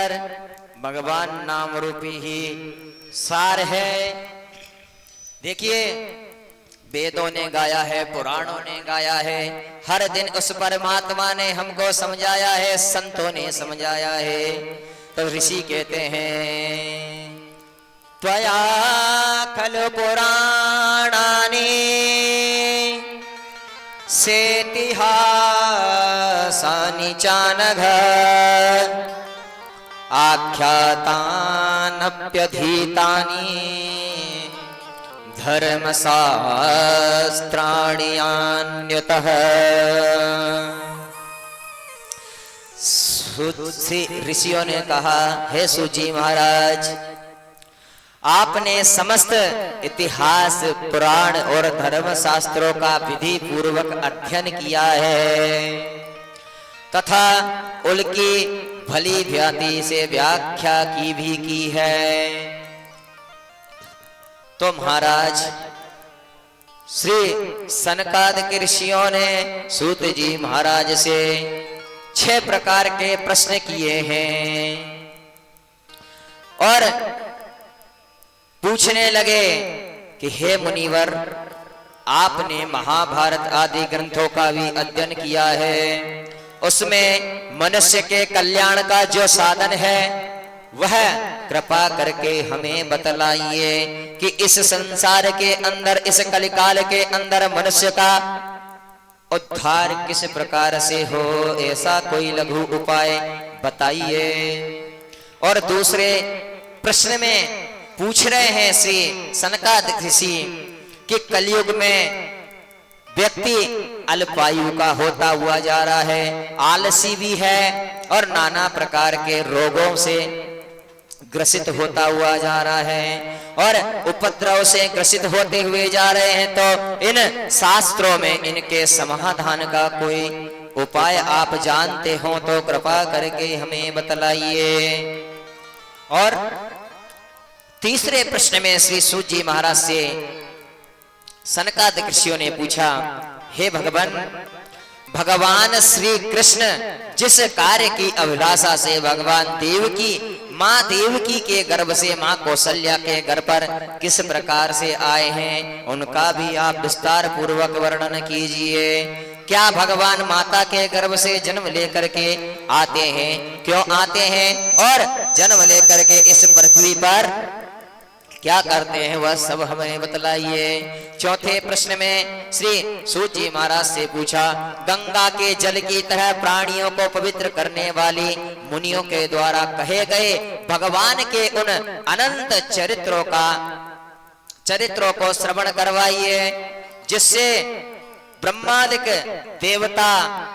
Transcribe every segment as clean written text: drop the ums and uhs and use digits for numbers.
अंदर भगवान नाम रूपी ही सार है। देखिए, वेदों ने गाया है, पुराणों ने गाया है, हर दिन उस परमात्मा ने हमको समझाया है, संतों ने समझाया है। तो ऋषि कहते हैं त्वया खलु पुराणानि सेतिहासानि चानघ आख्यातानप्यधीतानि धर्मशास्त्राणि अन्यतः। ऋषियों ने कहा, हे सूत जी महाराज, आपने समस्त इतिहास, पुराण और धर्म शास्त्रों का विधि पूर्वक अध्ययन किया है तथा उनकी भली भांति से व्याख्या की है। तो महाराज, श्री सनकादिक ऋषियों ने सूत जी महाराज से 6 प्रकार के प्रश्न किए हैं और पूछने लगे कि हे मुनिवर, आपने महाभारत आदि ग्रंथों का भी अध्ययन किया है, उसमें मनुष्य के कल्याण का जो साधन है वह कृपा करके हमें बतलाइए कि इस संसार के अंदर, इस कलिकाल के अंदर मनुष्य का उद्धार किस प्रकार से हो, ऐसा कोई लघु उपाय बताइए। और दूसरे प्रश्न में पूछ रहे हैं श्री सनकादिक ऋषि कि कलयुग में व्यक्ति अल्पायु का होता हुआ जा रहा है, आलसी भी है और नाना प्रकार के रोगों से ग्रसित होता हुआ जा रहा है और उपद्रव से ग्रसित होते हुए जा रहे हैं। तो इन शास्त्रों में इनके समाधान का कोई उपाय आप जानते हो तो कृपा करके हमें बतलाइए। और तीसरे प्रश्न में श्री सूत जी महाराज से सनकादिक ऋषियों ने पूछा, हे भगवान श्री कृष्ण जिस कार्य की अभिलाषा से भगवान देवकी, माँ देवकी के गर्भ से माँ कौशल्या के घर पर किस प्रकार से आए हैं, उनका भी आप विस्तार पूर्वक वर्णन कीजिए। क्या भगवान माता के गर्भ से जन्म लेकर के आते हैं, क्यों आते हैं और जन्म लेकर के इस पृथ्वी पर क्या करते हैं, वह सब हमें बतलाइए। चौथे प्रश्न में श्री सूत जी महाराज से पूछा, गंगा के जल की तरह प्राणियों को पवित्र करने वाली मुनियों के द्वारा कहे गए भगवान के उन अनंत चरित्रों को श्रवण करवाइए, जिससे ब्रह्मादिक देवता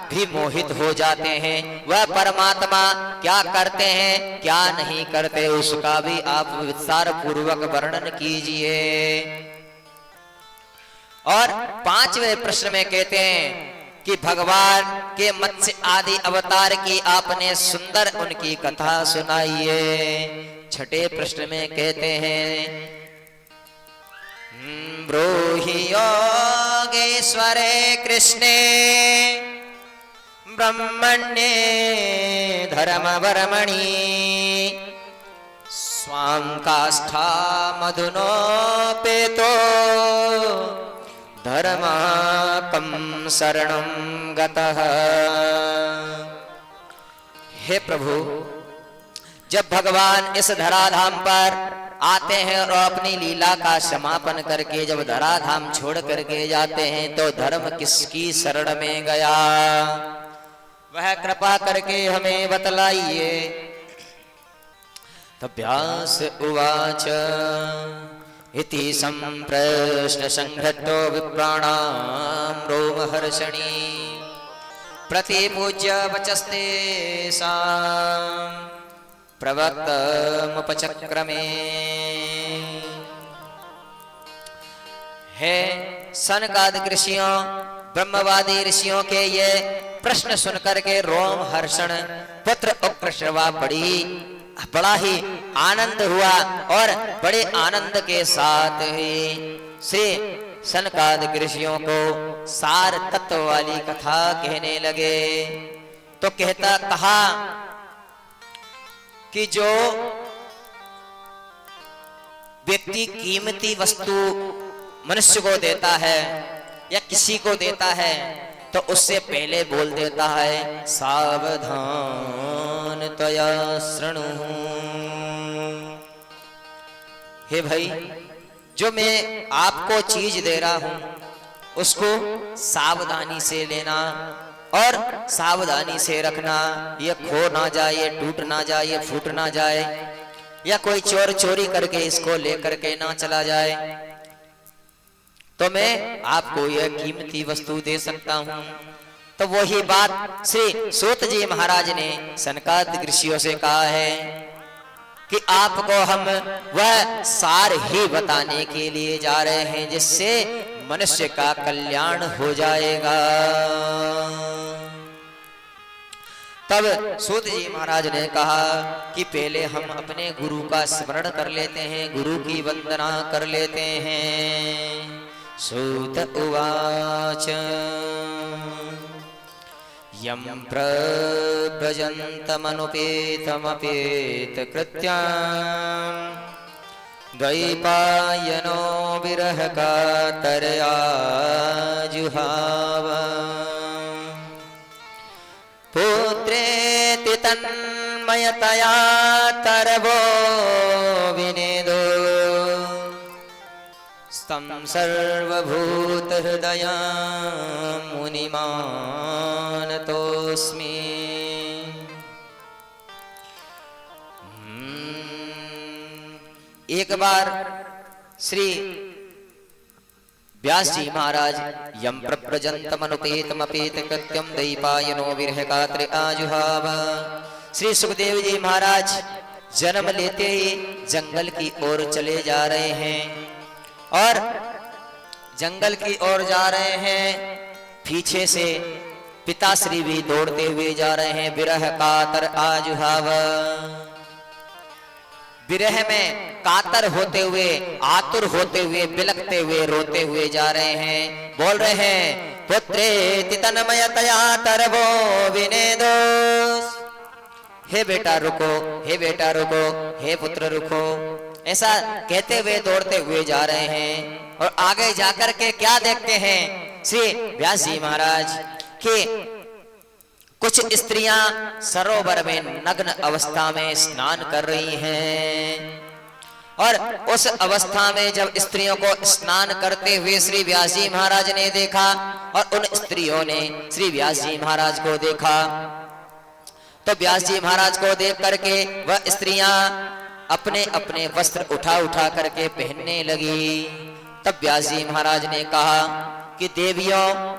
भी मोहित हो जाते हैं। वह परमात्मा क्या करते हैं, क्या नहीं करते, उसका भी आप विस्तार पूर्वक वर्णन कीजिए। और 5वें प्रश्न में कहते हैं कि भगवान के मत्स्य आदि अवतार की आपने सुंदर उनकी कथा सुनाइए। 6ठे प्रश्न में कहते हैं, ब्रूहि योगेश्वरे कृष्णे ब्रह्मण्ये धर्मवर्मणि स्वां काष्ठा मधुनोपेतो धर्माकं शरणं गतः। हे प्रभु, जब भगवान इस धराधाम पर आते हैं और अपनी लीला का समापन करके जब धराधाम छोड़ करके जाते हैं तो धर्म किसकी शरण में गया, वह कृपा करके हमें बतलाइए। तो व्यास उवाच इति संप्रश्न संहृतो विप्राणां रोमहर्षणि प्रतिपूज्य वचस्तेषां प्रवक्तमुपचक्रमे। है सनकादिक ऋषियों, ब्रह्मवादी ऋषियों के ये प्रश्न सुनकर के रोम हर्षण पुत्र उग्रश्रवा बड़ा ही आनंद हुआ और बड़े आनंद के साथ ही श्री सनकादिक ऋषियों को सार तत्व वाली कथा कहने लगे। तो कहा कि जो व्यक्ति कीमती वस्तु मनुष्य को देता है या किसी को देता है तो उससे पहले बोल देता है सावधान त्वया शृणु। हे भाई, जो मैं आपको चीज दे रहा हूं उसको सावधानी से लेना और सावधानी से रखना। ये खो ना जाए, ये टूट ना जाए, ये फूट ना जाए, या कोई चोर चोरी करके इसको लेकर के ना चला जाए। तो मैं आपको यह कीमती वस्तु दे सकता हूं। तो वही बात श्री सूत जी महाराज ने सनकादिक ऋषियों से कहा है कि आपको हम वह सार ही बताने के लिए जा रहे हैं जिससे मनुष्य का कल्याण हो जाएगा। तब सूत जी महाराज ने कहा कि पहले हम अपने गुरु का स्मरण कर लेते हैं, गुरु की वंदना कर लेते हैं। सूत उवाच यं प्रव्रजन्तमनुपेतमपेतकृत्यां द्वैपायनो विरहकातरया जुहाव। पुत्रेति तन्मयतया तरवो विनेदो स्तं सर्वभूतहृदया मुनिमानतोऽस्मि। एक बार श्री व्यास जी महाराज यं प्रव्रजन्तमनुपेतमपेतकृत्यं द्वैपायनो विरहकातरे आजुहाव। श्री सुखदेव जी महाराज जन्म लेते ही जंगल की ओर चले जा रहे हैं और जंगल की ओर जा रहे हैं। पीछे से पिताश्री भी दौड़ते हुए जा रहे हैं। विरह कातर आजुहाव, विरह में कातर होते हुए, आतुर होते हुए, बिलखते हुए, रोते हुए जा रहे हैं। बोल रहे हैं पुत्रेति तन्मयतया तरवो विनेदो। हे बेटा रुको, हे बेटा रुको, हे पुत्र रुको, ऐसा कहते हुए दौड़ते हुए जा रहे हैं। और आगे जाकर के क्या देखते हैं श्री व्यास जी महाराज कि कुछ स्त्रियां सरोवर में नग्न अवस्था में स्नान कर रही हैं। और उस अवस्था में जब स्त्रियों को स्नान करते हुए श्री व्यास जी महाराज ने देखा और उन स्त्रियों ने श्री व्यास जी महाराज को देखा, तो व्यास जी महाराज को देख करके वह स्त्रियां अपने अपने वस्त्र उठा उठा करके पहनने लगी। तब व्यास जी महाराज ने कहा कि देवियों,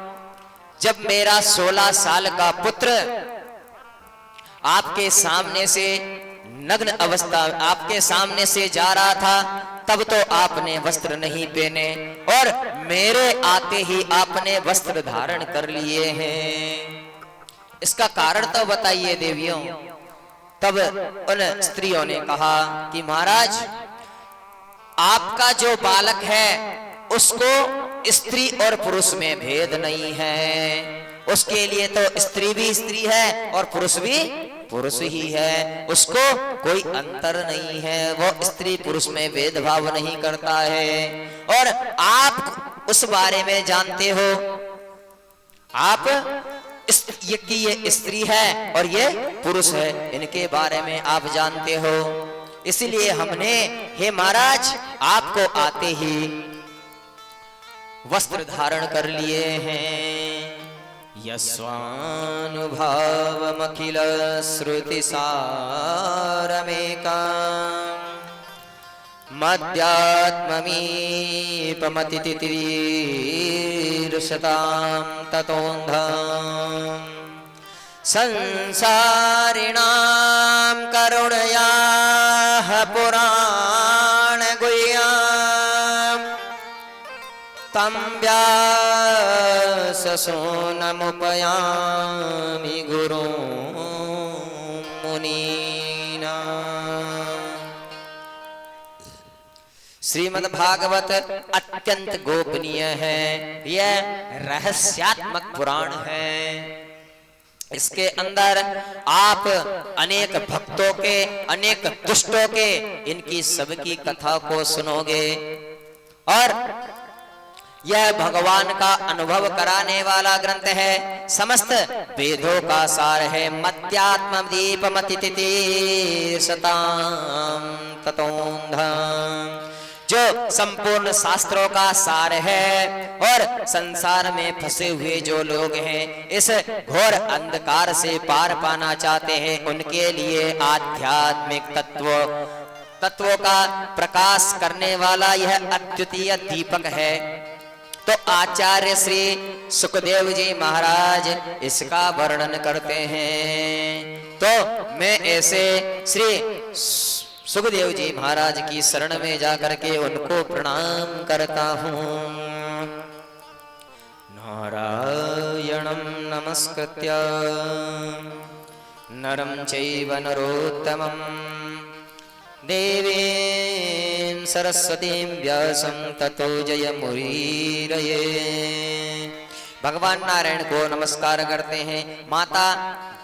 जब मेरा 16 साल का पुत्र आपके सामने से नग्न अवस्था आपके सामने से जा रहा था तब तो आपने वस्त्र नहीं पहने और मेरे आते ही आपने वस्त्र धारण कर लिए हैं। इसका कारण तो बताइए देवियों। तब उन स्त्रियों ने कहा कि महाराज, आपका जो बालक है उसको स्त्री और पुरुष में भेद नहीं है। उसके लिए तो स्त्री भी स्त्री है और पुरुष भी पुरुष ही है। उसको कोई अंतर नहीं है, वो स्त्री पुरुष में भेदभाव नहीं करता है। और आप उस बारे में जानते हो, आप ये स्त्री है और ये पुरुष है, इनके बारे में आप जानते हो। इसलिए हमने हे महाराज आपको आते ही वस्त्र धारण कर लिए हैं। यस्वानुभावमखिल श्रुति सारमेकाम् मद्यात्ममीपमतितिरीर्षतां ततोऽन्धाम् संसारिणां करुणयाः पुराण गुह्यां तं व्याससूनमुपयामि गुरुं मुनीनाम्। श्रीमद् भागवत अत्यंत गोपनीय है, यह रहस्यात्मक पुराण है। इसके अंदर आप अनेक भक्तों के, अनेक दुष्टों के, इनकी सबकी कथा को सुनोगे। और यह भगवान का अनुभव कराने वाला ग्रंथ है, समस्त वेदों का सार है। मत्यात्म दीपमतिति सताम ततोंधम, जो संपूर्ण शास्त्रों का सार है। और संसार में फंसे हुए जो लोग हैं, इस घोर अंधकार से पार पाना चाहते हैं, उनके लिए आध्यात्मिक तत्वों का प्रकाश करने वाला यह अद्वितीय दीपक है। तो आचार्य श्री सुखदेव जी महाराज इसका वर्णन करते हैं। तो मैं ऐसे श्री सुखदेव जी महाराज की शरण में जाकर के उनको प्रणाम करता हूँ। नारायणं नमस्कृत्य नरं चैव नरोत्तमं देवीं सरस्वतीं व्यासं ततो जयमुदीरये। भगवान नारायण को नमस्कार करते हैं, माता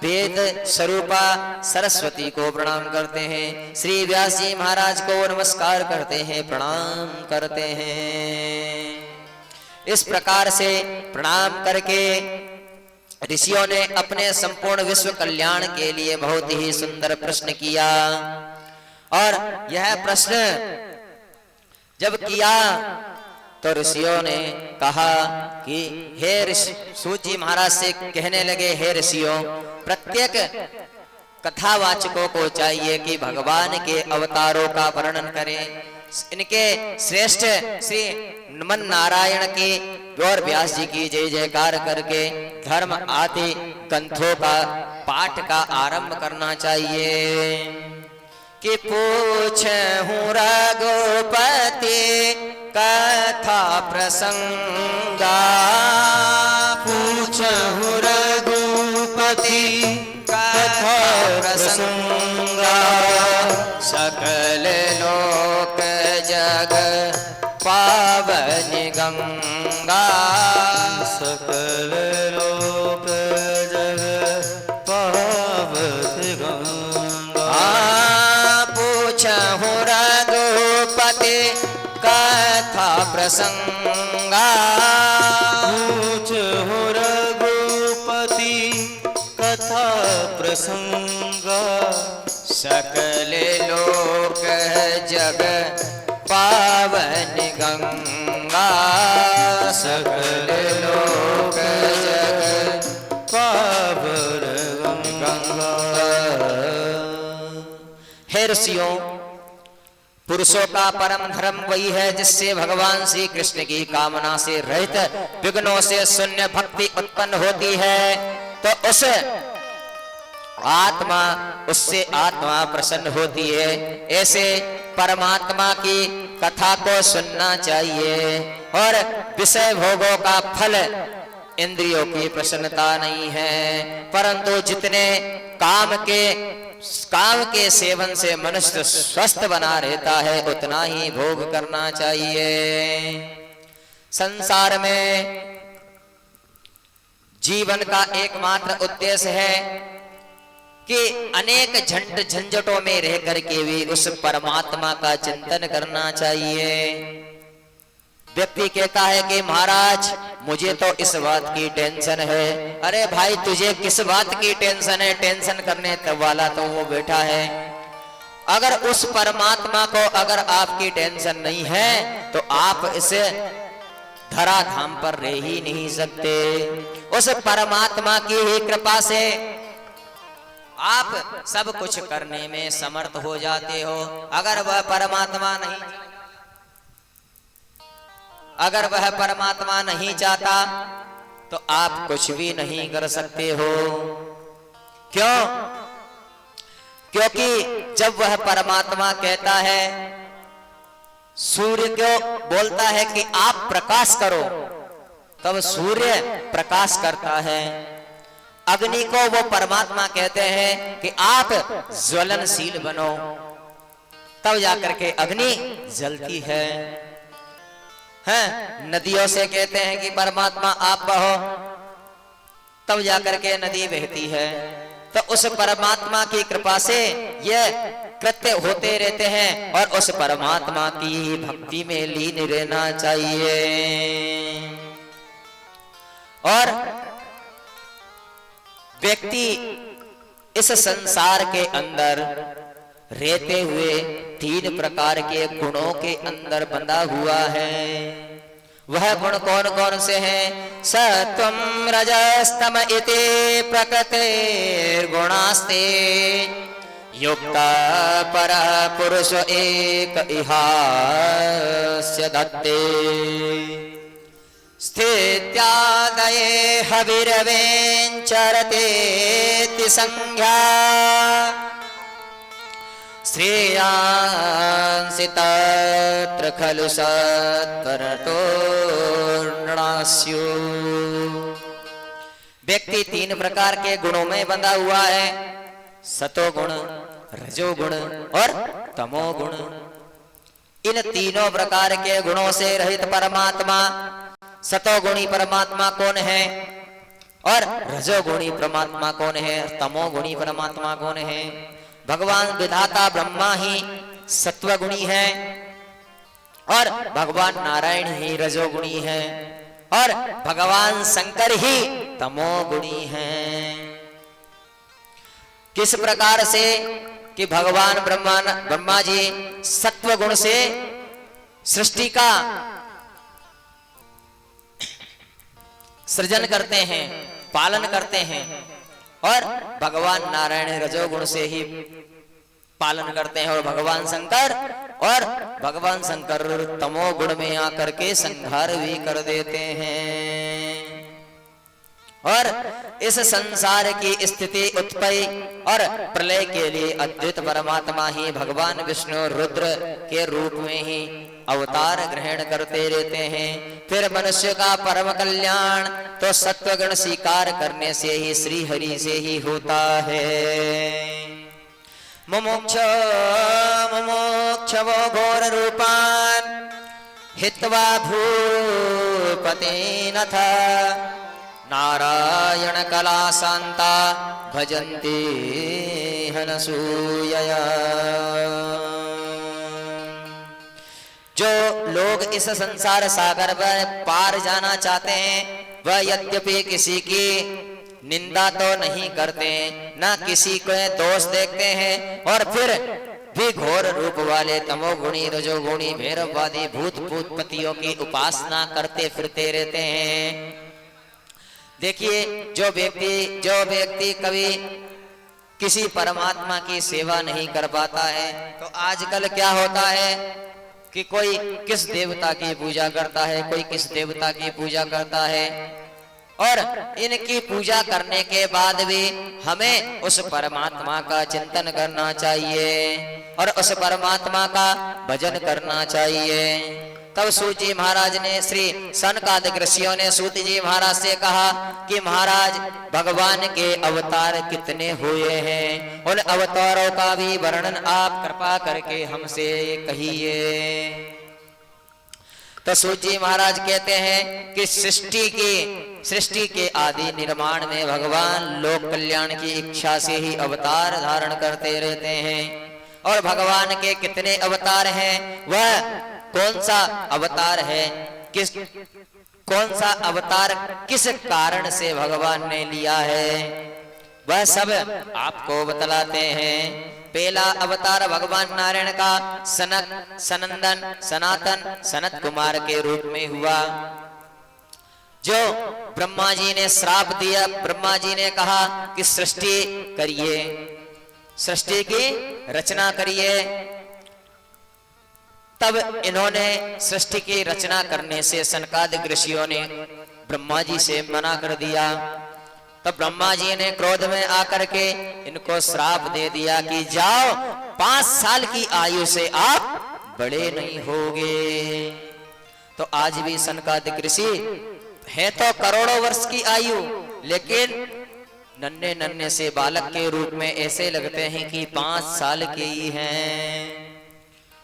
वेद स्वरूपा सरस्वती को प्रणाम करते हैं, श्री व्यास जी महाराज को नमस्कार करते हैं, प्रणाम करते हैं। इस प्रकार से प्रणाम करके ऋषियों ने अपने संपूर्ण विश्व कल्याण के लिए बहुत ही सुंदर प्रश्न किया। और यह प्रश्न जब किया तो ऋषियों ने कहा कि हे ऋषि, सूत जी महाराज से कहने लगे, हे ऋषियों, प्रत्येक कथावाचकों को चाहिए कि भगवान के अवतारों का वर्णन करें, इनके श्रेष्ठ श्री नमन नारायण की और व्यास जी की जय जयकार करके धर्म आदि ग्रंथों का पाठ का आरंभ करना चाहिए। कि पूछूं रघुपति कथा प्रसंगा, पूछूं रघुपति कथा प्रसंगा, सकल लोक जग पावन गंगा, सकल लोक जग पावन गंगा। पूछूं रघुपति कथा प्रसंगा, पूछूं रघुपति कथा प्रसंगा, सकल लोक जग पावन गंगा, सकल लोक जग पावन गंगा। हे ऋषियों, पुरुषों का परम धर्म वही है जिससे भगवान श्री कृष्ण की कामना से रहित विघ्नों से शून्य भक्ति उत्पन्न होती है। तो उससे आत्मा प्रसन्न होती है। ऐसे परमात्मा की कथा को सुनना चाहिए। और विषय भोगों का फल इंद्रियों की प्रसन्नता नहीं है, परंतु जितने काम के सेवन से मनुष्य स्वस्थ बना रहता है, उतना ही भोग करना चाहिए। संसार में जीवन का एकमात्र उद्देश्य है कि अनेक झंझटों में रह करके भी उस परमात्मा का चिंतन करना चाहिए। व्यक्ति कहता है कि महाराज मुझे तो इस बात की टेंशन है। अरे भाई, तुझे किस बात की टेंशन है? टेंशन करने वाला तो वो बैठा है। अगर उस परमात्मा को अगर आपकी टेंशन नहीं है तो आप इसे धराधाम पर रह ही नहीं सकते। उस परमात्मा की ही कृपा से आप सब कुछ करने में समर्थ हो जाते हो। अगर वह परमात्मा नहीं चाहता तो आप कुछ भी नहीं कर सकते हो। क्यों? क्योंकि जब वह परमात्मा कहता है, सूर्य को बोलता है कि आप प्रकाश करो, तब सूर्य प्रकाश करता है। अग्नि को वो परमात्मा कहते हैं कि आप ज्वलनशील बनो, तब जाकर के अग्नि जलती है। नदियों से कहते हैं कि परमात्मा आप बहो, तब जाकर के नदी बहती है। तो उस परमात्मा की कृपा से यह कृत्य होते रहते हैं और उस परमात्मा की भक्ति में लीन रहना चाहिए। और व्यक्ति इस संसार के अंदर रहते हुए 3 प्रकार के गुणों के अंदर बंधा हुआ है। वह गुण कौन कौन से हैं? सत्वम रजस्तम इति प्रकृतिर्गुणास्ते युक्ता पर पुरुष एक इहास्य दत्ते स्थित्यादये हविरवेञ्चरतेति संज्ञा श्रेयांसि तत्र खलु सत्वरतो नृणास्यो। व्यक्ति 3 प्रकार के गुणों में बंधा हुआ है, सतोगुण, रजोगुण और तमोगुण। इन तीनों प्रकार के गुणों से रहित परमात्मा, सतोगुणी परमात्मा कौन है और रजोगुणी परमात्मा कौन है, तमोगुणी परमात्मा कौन है? भगवान विधाता ब्रह्मा ही सत्वगुणी है और भगवान नारायण ही रजोगुणी है और भगवान शंकर ही तमोगुणी हैं। किस प्रकार से कि भगवान ब्रह्मा जी सत्वगुण से सृष्टि का सृजन करते हैं, पालन करते हैं और भगवान नारायण रजोगुण से ही पालन करते हैं और भगवान शंकर तमोगुण में आकर के संहार भी कर देते हैं। और इस संसार की स्थिति, उत्पत्ति और प्रलय के लिए अद्वित परमात्मा ही भगवान विष्णु रुद्र के रूप में ही अवतार ग्रहण करते रहते हैं। फिर मनुष्य का परम कल्याण तो सत्वगुण स्वीकार करने से ही श्री हरि से ही होता है। मुमुक्षवो घोर रूपान हित्वा भूपतिनथ नारायण कला शांता भजन्ति हनसूयया। जो लोग इस संसार सागर पर पार जाना चाहते हैं वह यद्यपि किसी की निंदा तो नहीं करते, ना किसी को दोष देखते हैं और फिर भी घोर रूप वाले तमोगुणी, रजोगुणी, भैरववादी भूत भूतपतियों की उपासना करते फिरते रहते हैं। देखिए, जो व्यक्ति कभी किसी परमात्मा की सेवा नहीं कर पाता है तो आजकल क्या होता है कि कोई किस देवता की पूजा करता है, कोई किस देवता की पूजा करता है और इनकी पूजा करने के बाद भी हमें उस परमात्मा का चिंतन करना चाहिए और उस परमात्मा का भजन करना चाहिए। तब सूत जी महाराज ने, श्री सनकादिक ऋषियों ने सूत जी महाराज से कहा कि महाराज भगवान के अवतार कितने हुए हैं, उन अवतारों का भी वर्णन आप कृपा करके हमसे कहिए। तो सूत जी महाराज कहते हैं कि सृष्टि के आदि निर्माण में भगवान लोक कल्याण की इच्छा से ही अवतार धारण करते रहते हैं। और भगवान के कितने अवतार हैं, वह कौन सा अवतार है, कौन सा अवतार किस कारण से भगवान ने लिया है, वह सब आपको बतलाते हैं। पहला अवतार भगवान नारायण का सनंदन सनातन सनत कुमार के रूप में हुआ। जो ब्रह्मा जी ने श्राप दिया, ब्रह्मा जी ने कहा कि सृष्टि करिए, सृष्टि की रचना करिए, तब इन्होंने सृष्टि की रचना करने से सनकादिक ऋषियों ने ब्रह्मा जी से मना कर दिया। तब ब्रह्मा जी ने क्रोध में आकर के इनको श्राप दे दिया कि जाओ, 5 साल की आयु से आप बड़े नहीं होगे। तो आज भी सनकादिक ऋषि है तो करोड़ों वर्ष की आयु, लेकिन नन्हे नन्हे से बालक के रूप में ऐसे लगते हैं कि 5 साल के ही हैं।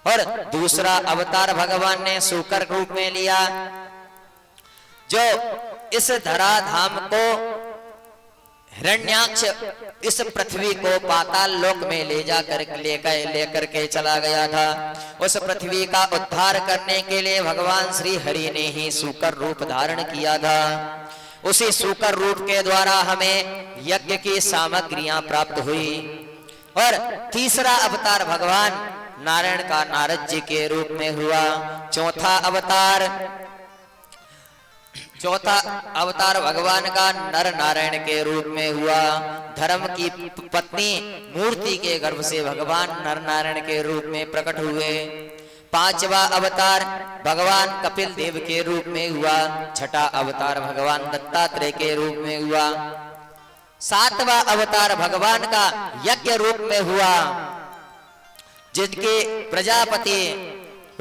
और दूसरा अवतार भगवान ने शूकर रूप में लिया, जो इस धराधाम को हिरण्याक्ष इस पृथ्वी को पाताल लोक में लेकर के चला गया था। उस पृथ्वी का उद्धार करने के लिए भगवान श्री हरि ने ही सूकर रूप धारण किया था। उसी सूकर रूप के द्वारा हमें यज्ञ की सामग्रियां प्राप्त हुई। और तीसरा अवतार भगवान नारायण का नारद जी के रूप में हुआ। चौथा अवतार भगवान का नर नारायण के रूप में हुआ। धर्म की पत्नी मूर्ति के गर्भ से भगवान नर नारायण के रूप में प्रकट हुए। पांचवा अवतार भगवान कपिल देव के रूप में हुआ। छठा अवतार भगवान दत्तात्रेय के रूप में हुआ। सातवां अवतार भगवान का यज्ञ रूप में हुआ, जिनके प्रजापति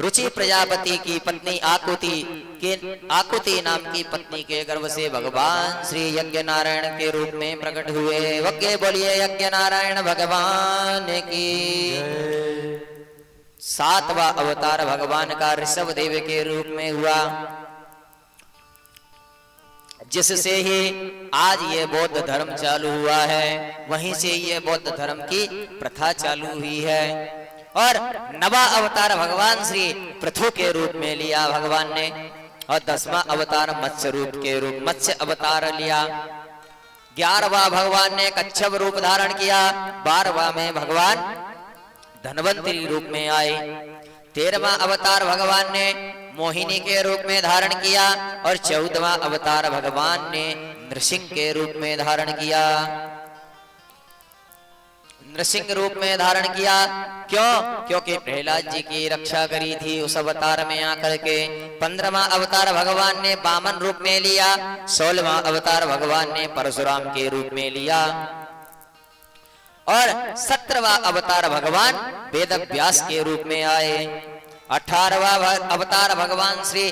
रुचि प्रजापति की पत्नी आकुति नाम की पत्नी के गर्भ से भगवान श्री यज्ञ नारायण के रूप में प्रकट हुए। वज्ञ बोलिए यज्ञ नारायण भगवान की। सातवां अवतार भगवान का ऋषभ देव के रूप में हुआ, जिससे ही आज ये बौद्ध धर्म चालू हुआ है। वहीं से ये बौद्ध धर्म की प्रथा चालू हुई है। और नवा अवतार भगवान श्री पृथु के रूप में लिया भगवान ने। और 10वां अवतार मत्स्य अवतार लिया। 11वां भगवान ने कच्छप रूप धारण किया। 12वां में भगवान धनवंतरी रूप में आए। 13वां अवतार भगवान ने मोहिनी के रूप में धारण किया। और 14वां अवतार भगवान ने नृसिंह के रूप में धारण किया। नृसिंह रूप में धारण किया क्यों? क्योंकि प्रहलाद जी की रक्षा करी थी उस अवतार में आकर के। 15वां अवतार भगवान ने वामन रूप में लिया। 16वां अवतार भगवान ने परशुराम के रूप में लिया। और 17वां अवतार भगवान वेद व्यास के रूप में आए। 18वां अवतार भगवान श्री